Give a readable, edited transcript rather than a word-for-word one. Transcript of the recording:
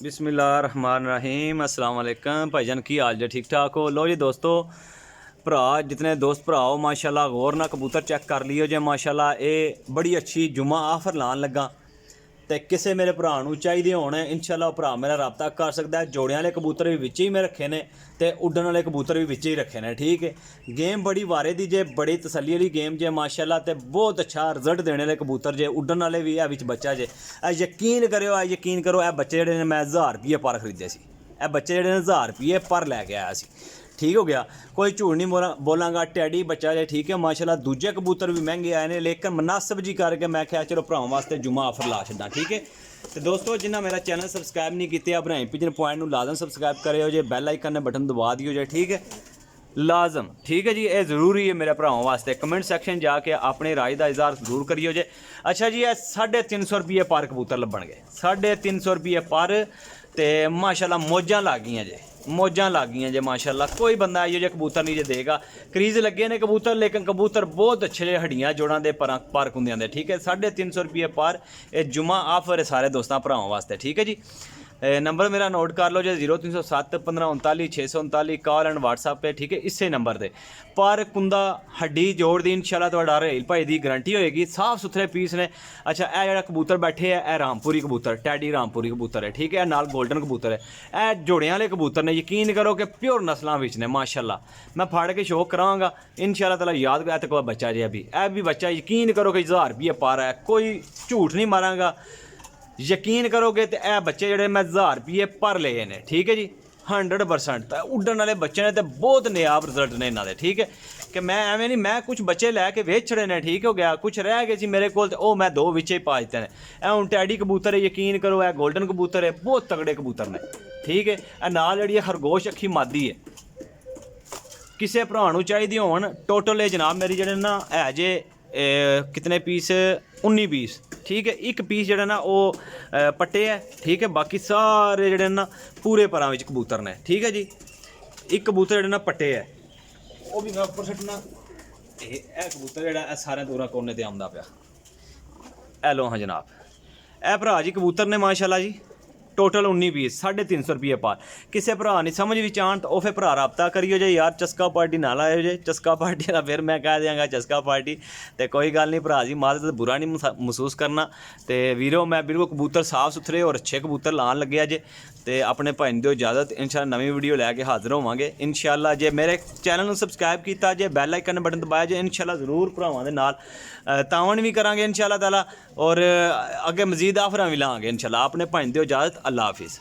बिस्मिल्लाहिर्रहमानिर्रहीम अस्सलाम वालेकुम भाईजान की हाल जे ठीक ठाक हो। लो जी दोस्तों भरा जितने दोस्त भरा हो माशाल्लाह गौर ना कबूतर चेक कर लियो जे माशाल्लाह ये बड़ी अच्छी जुम्मा आफर लान लगा तो किसी मेरे भरा चाहिए होने इंशाल्लाह भरा मेरा रबता कर सकता है। जोड़ियां वाले कबूतर भी विच ही मैं रखे ने ते उड्डण वाले कबूतर भी विच ही रखे ने। ठीक है गेम बड़ी वारे दी जे बड़ी तसल्ली वाली गेम जे माशाल्लाह ते बहुत अच्छा रिजल्ट देने वाले कबूतर जे उड्डण वाले भी है विच बच्चा जे यकीन करो ए बच्चे जेहड़े मैं 1000 रुपये पर खरीदे सी ए बच्चे जेहड़े 1000 रुपये पर लैके आया सी। ठीक हो गया कोई झूठ नहीं बोलांगा टैडी बच्चा जे ठीक है माशाल्लाह। दूजे कबूतर भी महंगे आए ने लेकिन मुनासिब जी करके मैं क्या चलो भरावां वास्ते जुम्मा ऑफर ला छड्डां। ठीक है तो दोस्तों जिन्हें मेरा चैनल सबसक्राइब नहीं किया इब्राहिम पिजन पॉइंट में लाजम सबसक्राइब करो जे बैल आइकन ने बटन दबा दियो जे ठीक है लाजम। ठीक है जी ये ज़रूरी है मेरे भरावां वास्ते। कमेंट सैक्शन जाके अपने राय का इजहार जरूर करियो जे। अच्छा जी 350 रुपये पर कबूतर लब्भणगे 350 रुपये पर तो माशाल्लाह मौजां लग गई जे मौजां लग गई जे माशाल्लाह। कोई बंदा इहो जिहा कबूतर नहीं जे देगा क्रीज लगे ने कबूतर लेकिन कबूतर बहुत अच्छे हड्डियां जोड़ां दे पर कुंदियां दे। ठीक है 350 रुपये पर ये जुम्मा ऑफर है सारे दोस्तों भरावां वास्ते। ठीक है जी नंबर मेरा नोट कर लो जो 0307 1539 639 कॉल एंड व्हाट्सअप पे। ठीक है इसे नंबर दे पर कुंदा हड्डी जोड़ दी इंशाल्लाह तुहाडा रहेल भाई दी गारंटी होएगी साफ सुथरे पीस ने। अच्छा ए जेहड़ा कबूतर बैठे है ए रामपुरी कबूतर टैडी रामपुरी कबूतर है। ठीक है नाल गोल्डन कबूतर है ए जोड़ियां वाले कबूतर ने यकीन करो कि प्योर नस्लों विच ने माशाल्लाह। मैं फाड़ के शो करांगा इंशाल्लाह ताला याद तक बच्चा जे अभी ए भी बच्चा यकीन करो कि 1000 रुपये पर है कोई झूठ नहीं मारांगा यकीन करोगे तो यह बच्चे जोड़े मैं 1000 रुपये पर ले ने। ठीक है जी 100% तो उड्डण वाले बच्चे ने तो बहुत नियाब रिजल्ट ने इन्होंने। ठीक है कि मैं एवं नहीं मैं कुछ बच्चे लैके वेच छड़े ने ठीक हो गया कुछ रह गए सी मेरे को तो मैं 2 विच ही पा दिते हैं। हुण टैडी कबूतर है यकीन करो है गोल्डन कबूतर है बहुत तगड़े कबूतर ने। ठीक है नाल जिहड़ी खरगोश अखी मादी है किसी भरा चाहिए होन टोटल जनाब मेरी जेह्ड़े ना है जे कितने पीस 19 पीस। ठीक है एक पीस जो ना वो पट्टे है। ठीक है बाकी सारे जोड़े ना पूरे परां विच कबूतर ने। ठीक है जी एक कबूतर जो ना पट्टे है वो भी मैं उपर सट्टना ये कबूतर जोड़ा सारे दूर कोने ते आंदा पिया ए लो। हाँ जनाब ए भरा जी कबूतर ने माशाल्लाह जी टोटल 19 पीस 350 रुपये पर। किसी भरा नहीं समझ भी आन तो फिर भरा रबता करियो जे यार चस्का पार्टी ना लाओ जे चस्का पार्टी का फिर मैं कह देंगा चस्का पार्टी तो कोई गल नहीं भरा जी माद तो बुरा नहीं महसूस करना। तो वीरो मैं बिल्कुल कबूतर साफ सुथरे और अच्छे कबूतर लान लगे जे तो अपने भाई दो इजाज़त इंशाल्लाह नवी वीडियो लैके हाजिर होवांगे इंशाल्लाह। जे मेरे चैनल सबसक्राइब किया जे बैल आइकन बटन दबाया जे इंशाल्लाह जरूर भरावां दे नाल तावन भी करांगे इंशाल्लाह ताला और अगे मजीद आफर भी लाँगे इंशाल्लाह। अपने भाई दो इजाज़त अल्लाह हाफिज़।